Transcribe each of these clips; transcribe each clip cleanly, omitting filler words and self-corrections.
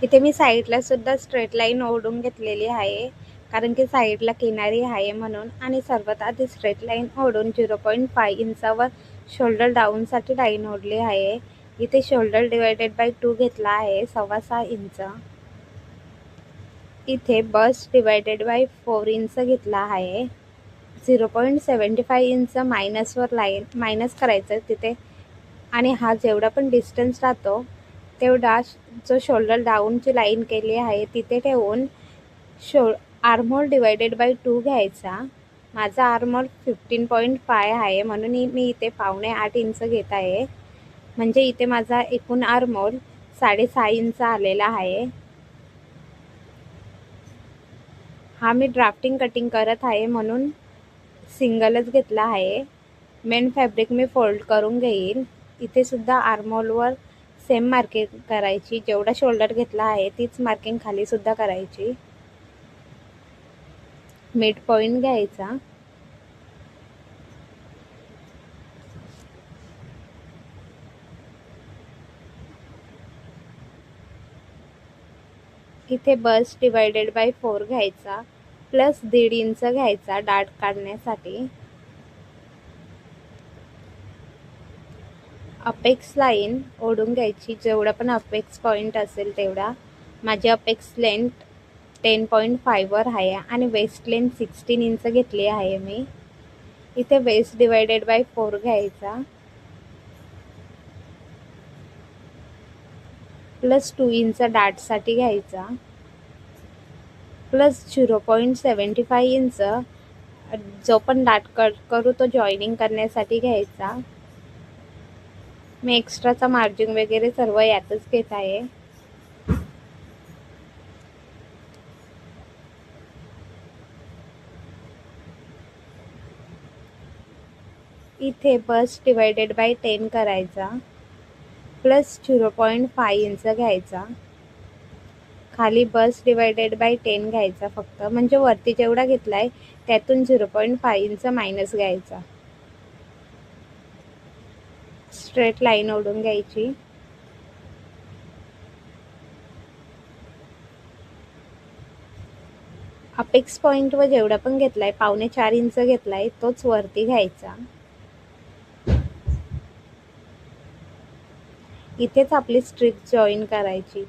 इथे मी साईडला सुद्धा स्ट्रेट लाईन ओढून घेतलेली आहे, कारण की साईडला किनारी आहे म्हणून. आणि सर्वात आधी स्ट्रेट लाईन ओढून 0.5 इंचावर शोल्डर डाऊनसाठी लाईन ओढली आहे. इथे शोल्डर डिवायडेड बाय 2 घेतला आहे, 6.25 इंच. इथे बस्ट डिवायडेड बाय 4 इंच घेतला आहे. 0.75 इंच मायनसवर मायनस करायचं तिथे. आणि हा जेवढा पण डिस्टन्स राहतो तेवढा जो शोल्डर डाऊनची लाईन केली आहे तिथे ठेवून आर्महोल डिवायडेड बाय 2 घ्यायचा. माझा आर्महोल 15.5 आहे, म्हणून मी इथे 7.25 इंच घेत आहे. म्हणजे इथे माझा एकूण आर्महोल 6.5 इंच आलेला आहे. हा मी ड्राफ्टिंग कटिंग करत आहे म्हणून सिंगलच घेतला आहे. मेन फॅब्रिक मी फोल्ड करून घेईन. इथे सुद्धा आर्महोलवर सेम मार्किंग करायची. जेवढा शोल्डर घेतला आहे तीच मार्किंग खाली सुद्धा करायची. मिड पॉइंट घ्यायचा. इथे बस्ट डिवायडेड बाय 4 घ्यायचा प्लस 1.5 इंच घ्यायचा डाट काढण्यासाठी. अपेक्स लाईन ओढून घ्यायची, जेवढा पण अपेक्स पॉइंट असेल तेवढा. माझी अपेक्स लेंथ 10.5 वर आहे आणि वेस्ट लेंथ 16 इंच घेतली आहे मी. इथे वेस्ट डिवायडेड बाय 4 घ्यायचा प्लस 2 इंच डाटसाठी घ्यायचा प्लस 0.75 इंच जो पण डाट कट करू तो जॉईनिंग करण्यासाठी घ्यायचा. मी एक्स्ट्राचा मार्जिन वगैरे सर्व यातच घेत आहे. इथे बस्ट डिवायडेड बाय 10 करायचा प्लस 0.5 इंच घ्यायचा. खाली बस्ट डिवायडेड बाय 10 घ्यायचा फक्त, म्हणजे वरती जेवढा घेतलाय त्यातून 0.5 इंच मायनस घ्यायचा. स्ट्रेट लाईन ओढून घ्यायची. अपेक्स पॉइंट वर जेवढा पण घेतलाय 4.25 इंच घेतलाय तोच वरती घ्यायचा. इथेच आपली स्ट्रिप जॉईन करायची,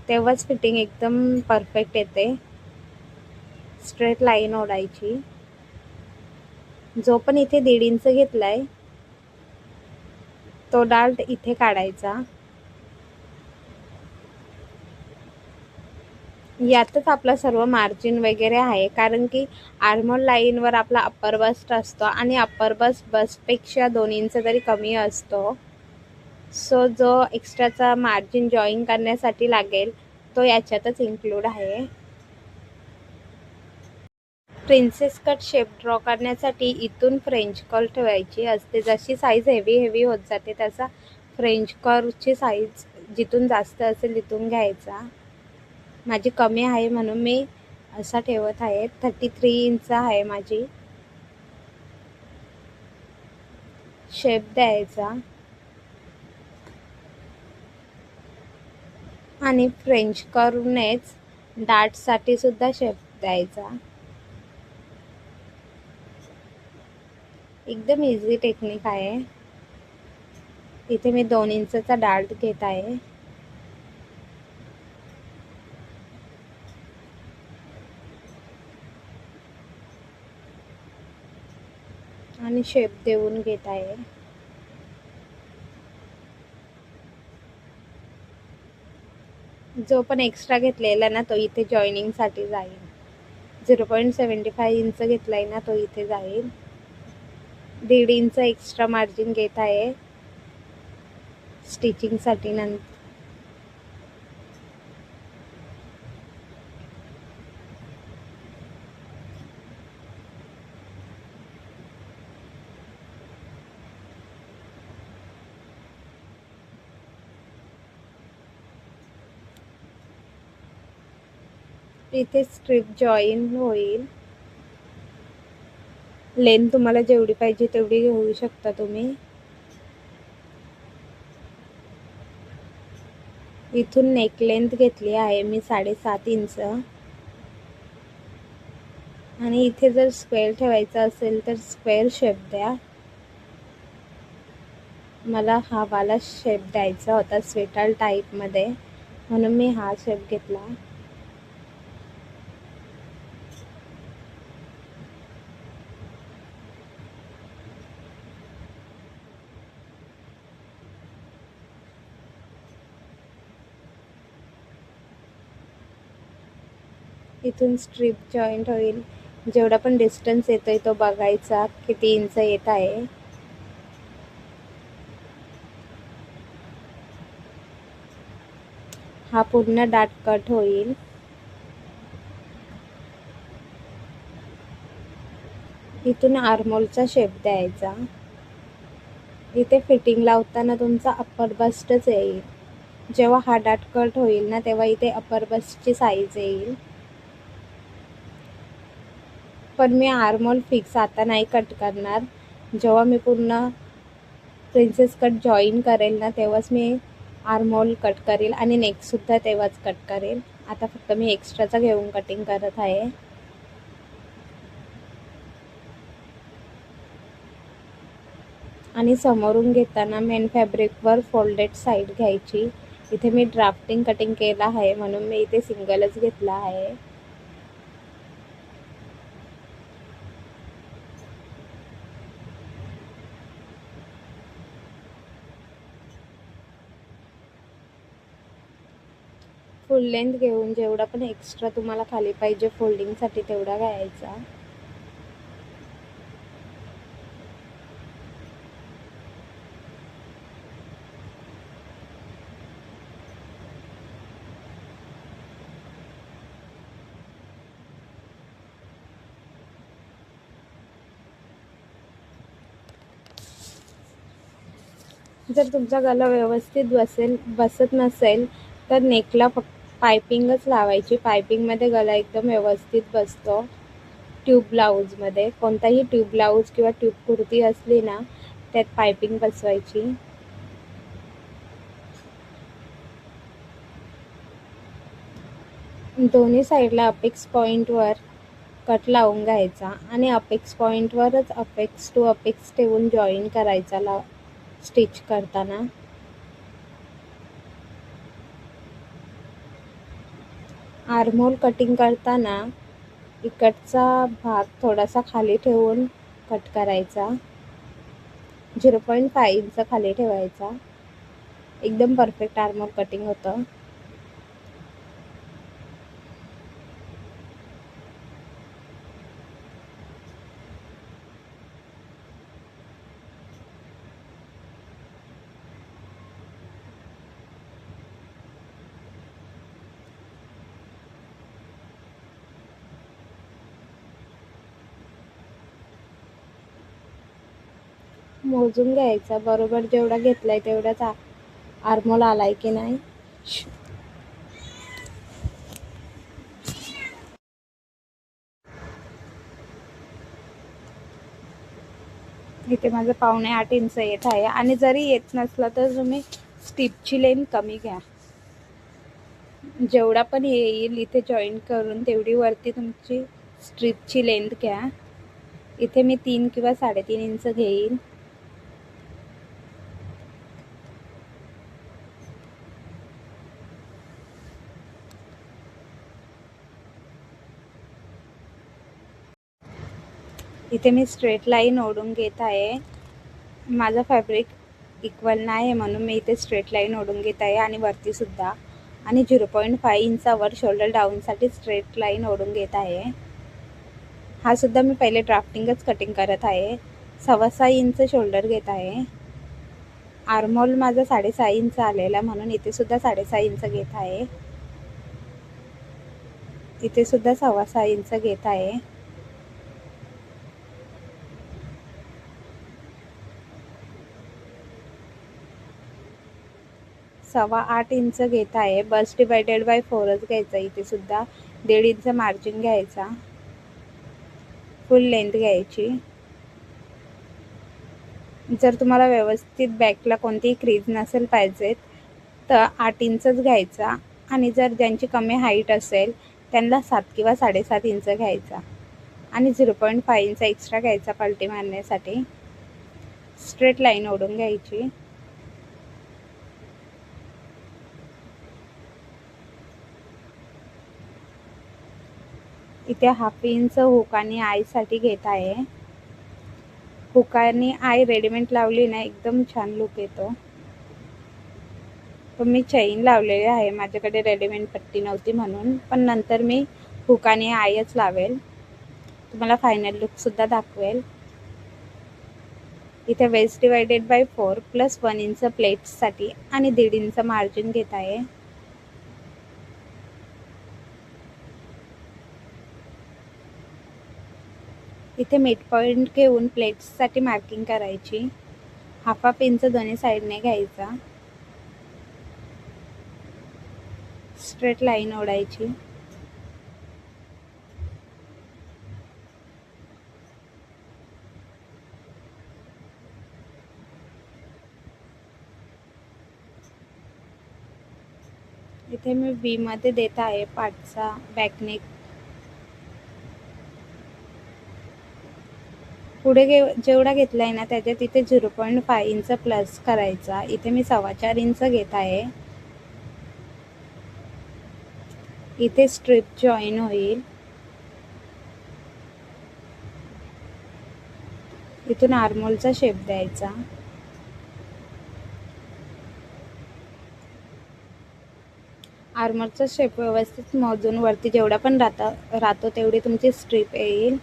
तेव्हाच फिटिंग एकदम परफेक्ट येते. स्ट्रेट लाईन ओढायची. जो पण इथे 1.5 इंच घेतलाय तो डार्ट इथे काढायचा. यातच आपला सर्व मार्जिन वगैरे आहे, कारण की आर्महोल लाईनवर आपला अप्पर बस्ट असतो आणि अप्पर बस्टपेक्षा 2 इंच तरी कमी असतो. सो जो एक्स्ट्राचा मार्जिन जॉईन करण्यासाठी लागेल तो याच्यातच इन्क्लूड आहे. प्रिन्सेस कट शेप ड्रॉ करण्यासाठी इथून फ्रेंच कर्व ठेवायची असते. जशी साईज हेवी होत जाते तसा फ्रेंच कर्वची साईज जिथून जास्त असेल तिथून घ्यायचा. माझी कमी आहे म्हणून मी असा ठेवत आहे. 33 इंच आहे माझी. शेप द्यायचा आणि फ्रेंच कर्वनेच डाटसाठी सुद्धा शेप द्यायचा. एकदम इझी टेक्निक आहे. इथे मी 2 इंचचा डार्ट घेत आहे. आणि शेप देऊन घेत आहे. जो पण एक्स्ट्रा घेतलेला ना तो इथे जॉईनिंगसाठी जाईल. 0.75 इंच घेतलाय ना तो इथे जाईल. 1.5 इंच एक्स्ट्रा मार्जिन घेत आहे स्टिचिंगसाठी. नंतर इथे स्ट्रिप जॉईन होईल. लेंथ तुम्हाला जेवढी पाहिजे तेवढी घेऊ शकता तुम्ही. इथून नेक लेंथ घेतली आहे मी 7.5 इंच आणि इथे जर स्क्वेअर ठेवायचा असेल तर स्क्वेअर शेप द्या. मला हा वाला शेप द्यायचा होता स्वेटर टाईपमध्ये, म्हणून मी हा शेप घेतला. इथून स्ट्रीप जॉईंट होईल. जेवढा पण डिस्टन्स येतोय तो बघायचा किती इंच येत आहे. हा पूर्ण डाट कट होईल. इथून आर्महोलचा शेप द्यायचा. इथे फिटिंग लावताना तुमचा अप्पर बस्टच येईल. जेव्हा हा डाट कट होईल ना तेव्हा इथे अप्पर बस्टची साईज येईल. पण मी आर्महोल फिक्स आता नाही कट करणार. जेव्हा मी पूर्ण प्रिन्सेस कट जॉईन करेल ना तेव्हाच मी आर्महोल कट करेल आणि नेकसुद्धा तेव्हाच कट करेल. आता फक्त मी एक्स्ट्राचा घेऊन कटिंग करत आहे. आणि समोरून घेताना मेन फॅब्रिकवर फोल्डेड साईड घ्यायची. इथे मी ड्राफ्टिंग कटिंग केला आहे म्हणून मी इथे सिंगलच घेतला आहे. फुल लेंथ घेऊन जेवढा पण एक्स्ट्रा तुम्हाला खाली पाहिजे फोल्डिंगसाठी तेवढा घ्यायचा. जर तुमचा गला व्यवस्थित बसत नसेल तर नेकला पायपिंगच लावायची. पायपिंगमध्ये गला एकदम व्यवस्थित बसतो. ट्यूब ब्लाऊजमध्ये कोणताही ट्यूब ब्लाऊज किंवा ट्यूब कुर्ती असली ना त्यात पायपिंग बसवायची. दोन्ही साईडला अपेक्स पॉईंटवर कट लावून घ्यायचा आणि अपेक्स पॉईंटवरच अपेक्स टू अपेक्स ठेवून जॉईन करायचा स्टिच करताना. आर्महोल कटिंग करताना इकडचा भाग थोडासा खाली ठेवून कट करायचा. 0.5 इंच खाली ठेवायचा. एकदम परफेक्ट आर्महोल कटिंग होतं. मोजून घ्यायचा बरोबर जेवढा घेतलाय तेवढाच आर्महोल आलाय की नाही. इथे माझं 7.25 इंच येत आहे आणि जरी येत नसला तर तुम्ही स्टिपची लेंथ कमी घ्या. जेवढा पण येईल इथे जॉईन करून तेवढी वरती तुमची स्ट्रिपची लेंथ घ्या. इथे मी 3 किंवा 3.5 इंच घेईन. इथे मी स्ट्रेट लाईन ओढून घेत आहे. माझं फॅब्रिक इक्वल नाही आहे म्हणून मी इथे स्ट्रेट लाईन ओढून घेत आहे आणि वरती सुद्धा. आणि 0.5 इंचावर शोल्डर डाऊनसाठी स्ट्रेट लाईन ओढून घेत आहे. हा सुद्धा मी पहिले ड्राफ्टिंगच कटिंग करत आहे. 6.25 इंच शोल्डर घेत आहे. आर्महोल माझा 6.5 इंच आलेला म्हणून इथे सुद्धा 6.5 इंच घेत आहे. इथे सुद्धा 6.25 इंच घेत आहे. सव्वा 8 इंच घेत आहे. बस डिवायडेड बाय 4च घ्यायचा. इथे सुद्धा 1.5 इंच मार्जिन घ्यायचा. फुल लेंथ घ्यायची. जर तुम्हाला व्यवस्थित बॅकला कोणतीही क्रीज नसेल पाहिजेत तर 8 इंचच घ्यायचा आणि जर ज्यांची कमी हाईट असेल त्यांना 7 किंवा 7.5 इंच घ्यायचा आणि 0.5 इंच एक्स्ट्रा घ्यायचा पलटी मारण्यासाठी. स्ट्रेट लाईन ओढून घ्यायची. इथे 1/2 इंच हुक आणि आयसाठी घेत आहे. हुक आणि आय रेडीमेड लावली ना एकदम छान लुक येतो. पण मी चैन लावलेली आहे, माझ्याकडे रेडीमेड पट्टी नव्हती म्हणून. पण नंतर मी हुक आणि आयच लावेल, तुम्हाला फायनल लुक सुद्धा दाखवेल. इथे waist divided by 4 plus 1 inch प्लेट्ससाठी आणि 1.5 इंच मार्जिन घेत आहे. इथे मिड पॉइंट घेऊन प्लेट्ससाठी मार्किंग करायची. 1/2 इंच दोन्ही साईडने घ्यायचा. स्ट्रेट लाईन ओढायची. इथे मी व्ही मध्ये देत आहे पाठचा बॅकनेक. पुढे जेवढा घेतला आहे ना त्याच्यात इथे 0.5 इंच प्लस करायचा. इथे मी 4.25 इंच घेत आहे. इथे स्ट्रिप जॉईन होईल. इथून आर्मोलचा शेप द्यायचा. आर्मरचा शेप व्यवस्थित मोजून वरती जेवढा पण राहतो तेवढी तुमची स्ट्रिप येईल.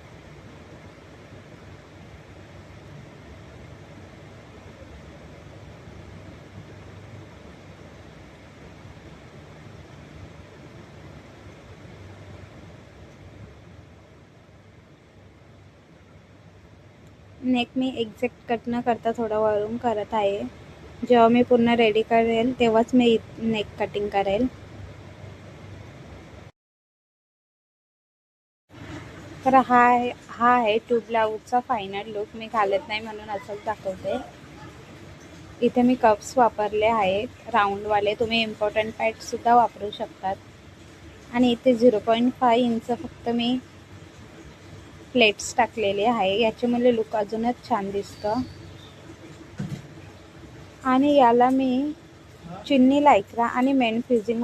नेक मी एक्झॅक्ट कट न करता थोडा वरून करत आहे. जेव्हा मी पूर्ण रेडी करेल तेव्हाच मी नेक कटिंग करेल. तर हा आहे टू ब्लाऊजचा फायनल लुक. मी घालत नाही म्हणून असंच दाखवते. इथे मी कप्स वापरले आहेत राऊंडवाले, तुम्ही इम्पॉर्टंट पॅडसुद्धा वापरू शकतात. आणि इथे 0.5 इंच फक्त मी प्लेट्स टाकलेले आहे, याच्यामुळे लुक अजूनच छान दिसतं. आणि याला मी चिन्नी लायक्रा आणि मेन फ्युजिंग